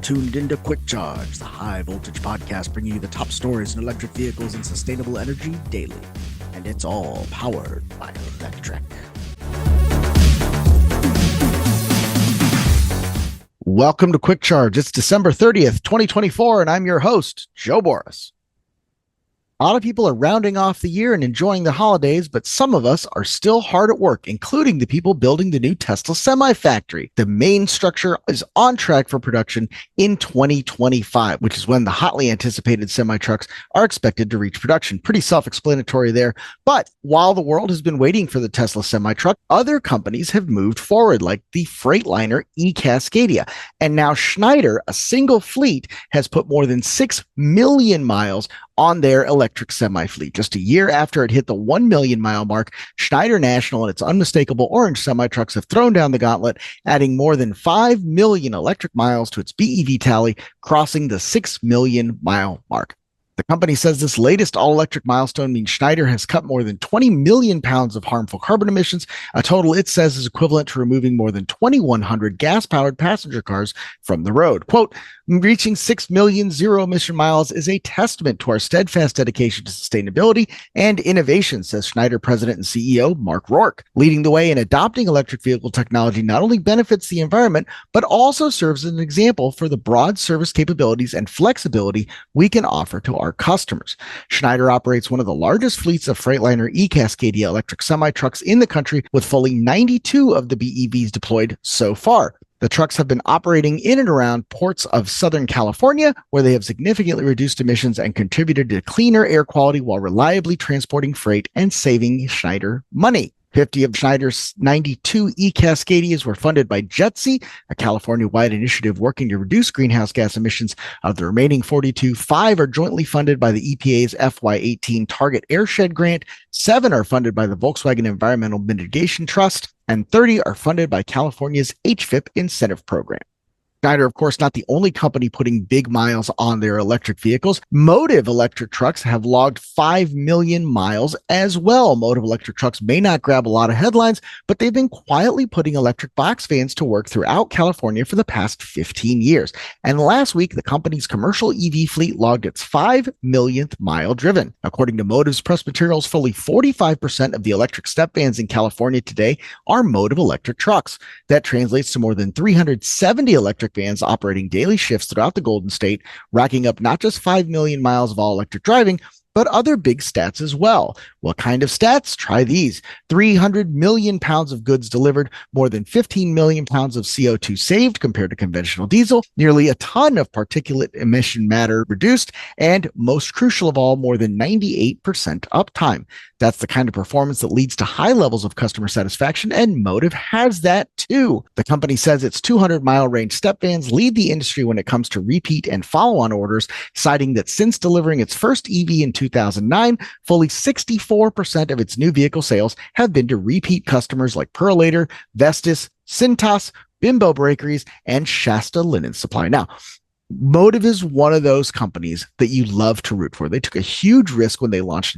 tuned into Quick Charge, the high voltage podcast bringing you the top stories in electric vehicles and sustainable energy daily. And it's all powered by Electrek. Welcome to Quick Charge. It's December 30th, 2024, and I'm your host, Joe Boris. A lot of people are rounding off the year and enjoying the holidays, but some of us are still hard at work, including the people building the new Tesla semi-factory. The main structure is on track for production in 2025, which is when the hotly anticipated semi-trucks are expected to reach production. Pretty self-explanatory there. But while the world has been waiting for the Tesla semi-truck, other companies have moved forward, like the Freightliner e-Cascadia. And now Schneider, a single fleet, has put more than 6 million miles on their electric semi-fleet. Just a year after it hit the 1 million mile mark, Schneider National and its unmistakable orange semi-trucks have thrown down the gauntlet, adding more than 5 million electric miles to its BEV tally, crossing the 6 million mile mark. The company says this latest all-electric milestone means Schneider has cut more than 20 million pounds of harmful carbon emissions, a total it says is equivalent to removing more than 2,100 gas-powered passenger cars from the road. Quote, reaching 6 million zero-emission miles is a testament to our steadfast dedication to sustainability and innovation, says Schneider President and CEO Mark Rourke. Leading the way in adopting electric vehicle technology not only benefits the environment, but also serves as an example for the broad service capabilities and flexibility we can offer to our customers. Schneider operates one of the largest fleets of Freightliner e-Cascadia electric semi-trucks in the country, with fully 92 of the BEVs deployed so far. The trucks have been operating in and around ports of Southern California, where they have significantly reduced emissions and contributed to cleaner air quality while reliably transporting freight and saving Schneider money. 50 of Schneider's 92 e-Cascadias were funded by JETSI, a California-wide initiative working to reduce greenhouse gas emissions. Of the remaining 42, 5 are jointly funded by the EPA's FY18 Target Airshed grant, 7 are funded by the Volkswagen Environmental Mitigation Trust, and 30 are funded by California's HVIP incentive program. Schneider, of course, not the only company putting big miles on their electric vehicles. Motiv electric trucks have logged 5 million miles as well. Motiv electric trucks may not grab a lot of headlines, but they've been quietly putting electric box vans to work throughout California for the past 15 years. And last week, the company's commercial EV fleet logged its 5 millionth mile driven. According to Motiv's press materials, fully 45% of the electric step vans in California today are Motiv electric trucks. That translates to more than 370 electric vans operating daily shifts throughout the Golden State, racking up not just 5 million miles of all-electric driving, but other big stats as well. What kind of stats? Try these. 300 million pounds of goods delivered, more than 15 million pounds of CO2 saved compared to conventional diesel, nearly a ton of particulate emission matter reduced, and most crucial of all, more than 98% uptime. That's the kind of performance that leads to high levels of customer satisfaction, and Motiv has that too. The company says its 200-mile range step vans lead the industry when it comes to repeat and follow-on orders, citing that since delivering its first EV in 2009, fully 64% of its new vehicle sales have been to repeat customers like Purolator, Vestas, Cintas, Bimbo Bakeries, and Shasta Linen Supply. Now, Motiv is one of those companies that you love to root for. They took a huge risk when they launched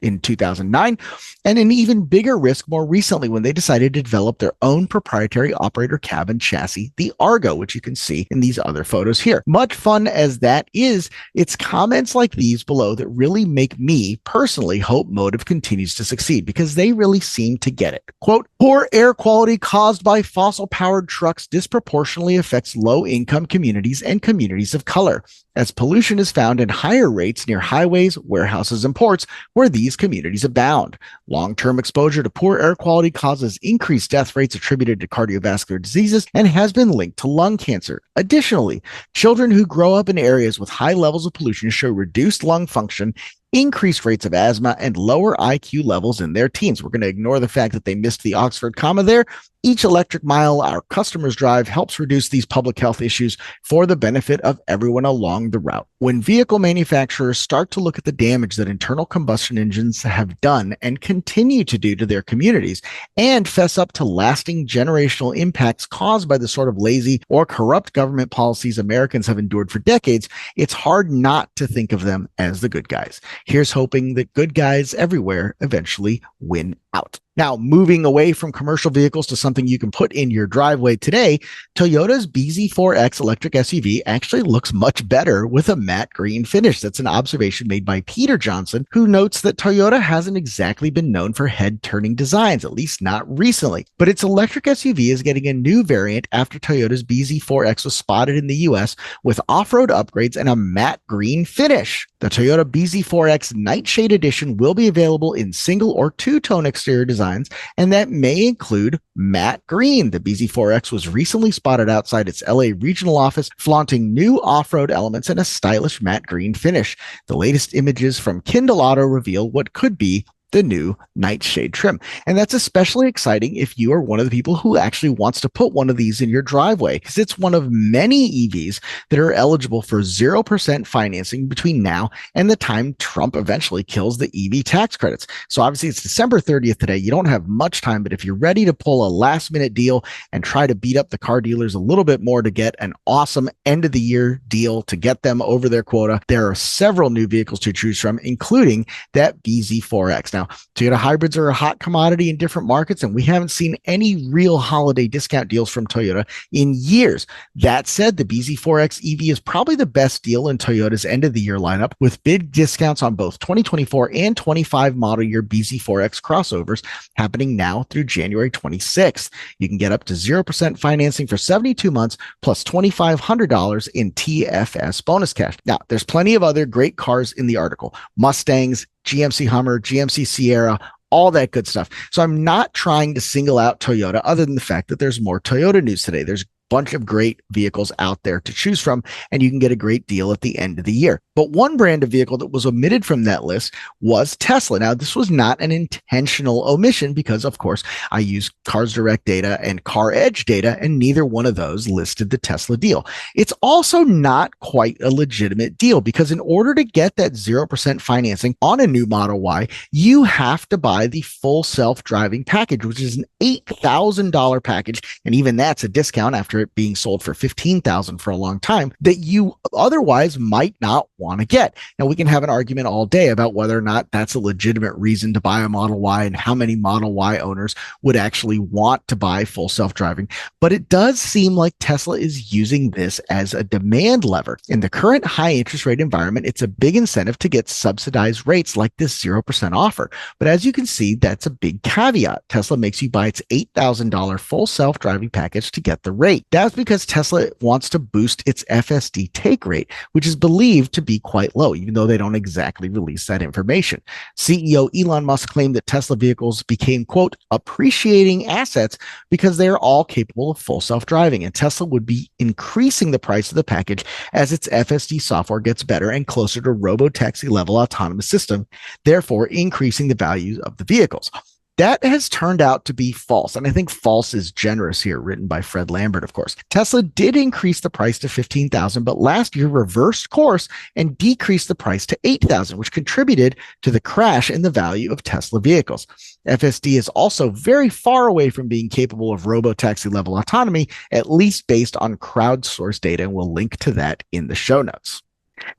in 2009, and an even bigger risk more recently when they decided to develop their own proprietary operator cabin chassis, the Argo, which you can see in these other photos here. Much fun as that is, it's comments like these below that really make me personally hope Motiv continues to succeed, because they really seem to get it. Quote, poor air quality caused by fossil-powered trucks disproportionately affects low-income communities and communities of color, as pollution is found in higher rates near highways, warehouses, and ports where these communities abound. Long-term exposure to poor air quality causes increased death rates attributed to cardiovascular diseases and has been linked to lung cancer. Additionally, children who grow up in areas with high levels of pollution show reduced lung function, increased rates of asthma, and lower IQ levels in their teens. We're going to ignore the fact that they missed the Oxford comma there. Each electric mile our customers drive helps reduce these public health issues for the benefit of everyone along the route. When vehicle manufacturers start to look at the damage that internal combustion engines have done and continue to do to their communities, and fess up to lasting generational impacts caused by the sort of lazy or corrupt government policies Americans have endured for decades, it's hard not to think of them as the good guys. Here's hoping that good guys everywhere eventually win out. Now, moving away from commercial vehicles to something you can put in your driveway today, Toyota's BZ4X electric SUV actually looks much better with a matte green finish. That's an observation made by Peter Johnson, who notes that Toyota hasn't exactly been known for head-turning designs, at least not recently. But its electric SUV is getting a new variant after Toyota's BZ4X was spotted in the US with off-road upgrades and a matte green finish. The Toyota BZ4X Nightshade Edition will be available in single or two-tone exterior designs, and that may include matte green. The BZ4X was recently spotted outside its LA regional office, flaunting new off-road elements and a stylish matte green finish. The latest images from Kindle Auto reveal what could be the new Nightshade trim. And that's especially exciting if you are one of the people who actually wants to put one of these in your driveway, because it's one of many EVs that are eligible for 0% financing between now and the time Trump eventually kills the EV tax credits. So obviously it's December 30th today. You don't have much time, but if you're ready to pull a last minute deal and try to beat up the car dealers a little bit more to get an awesome end of the year deal to get them over their quota, there are several new vehicles to choose from, including that BZ4X. Now, Toyota hybrids are a hot commodity in different markets, and we haven't seen any real holiday discount deals from Toyota in years. That said, the BZ4X EV is probably the best deal in Toyota's end of the year lineup, with big discounts on both 2024 and 25 model year BZ4X crossovers happening now through January 26th. You can get up to 0% financing for 72 months plus $2,500 in TFS bonus cash. Now, there's plenty of other great cars in the article: Mustangs, GMC Hummer, GMC Sierra, all that good stuff. So I'm not trying to single out Toyota other than the fact that there's more Toyota news today. There's bunch of great vehicles out there to choose from, and you can get a great deal at the end of the year. But one brand of vehicle that was omitted from that list was Tesla. Now, this was not an intentional omission because, of course, I use Cars Direct data and Car Edge data, and neither one of those listed the Tesla deal. It's also not quite a legitimate deal because in order to get that 0% financing on a new Model Y, you have to buy the full self-driving package, which is an $8,000 package, and even that's a discount after it being sold for $15,000 for a long time, that you otherwise might not want to get. Now, we can have an argument all day about whether or not that's a legitimate reason to buy a Model Y and how many Model Y owners would actually want to buy full self-driving, but it does seem like Tesla is using this as a demand lever. In the current high interest rate environment, it's a big incentive to get subsidized rates like this 0% offer. But as you can see, that's a big caveat. Tesla makes you buy its $8,000 full self-driving package to get the rate. That's because Tesla wants to boost its FSD take rate, which is believed to be quite low, even though they don't exactly release that information. CEO Elon Musk claimed that Tesla vehicles became, quote, appreciating assets because they are all capable of full self-driving, and Tesla would be increasing the price of the package as its FSD software gets better and closer to robo-taxi level autonomous system, therefore increasing the value of the vehicles. That has turned out to be false. And I think false is generous here, written by Fred Lambert, of course. Tesla did increase the price to $15,000, but last year reversed course and decreased the price to $8,000, which contributed to the crash in the value of Tesla vehicles. FSD is also very far away from being capable of robo-taxi level autonomy, at least based on crowdsourced data, and we'll link to that in the show notes.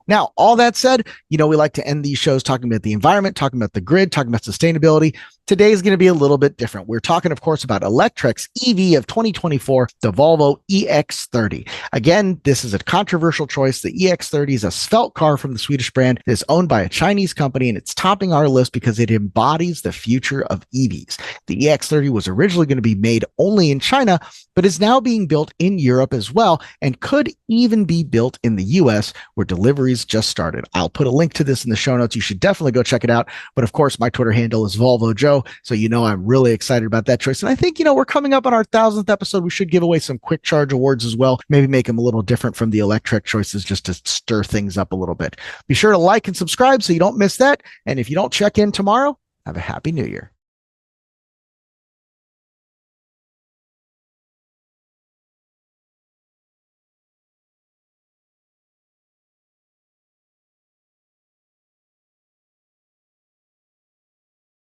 Now, all that said, we like to end these shows talking about the environment, talking about the grid, talking about sustainability. Today is going to be a little bit different. We're talking, of course, about Electrek's EV of 2024, the Volvo EX30. Again, this is a controversial choice. The EX30 is a svelte car from the Swedish brand that is owned by a Chinese company, and it's topping our list because it embodies the future of EVs. The EX30 was originally going to be made only in China, but is now being built in Europe as well, and could even be built in the US, where deliveries just started. I'll put a link to this in the show notes. You should definitely go check it out. But of course, my Twitter handle is Volvo Joe. So, I'm really excited about that choice. And I think, we're coming up on our 1,000th episode. We should give away some quick charge awards as well. Maybe make them a little different from the Electrek choices just to stir things up a little bit. Be sure to like and subscribe so you don't miss that. And if you don't check in tomorrow, have a happy new year.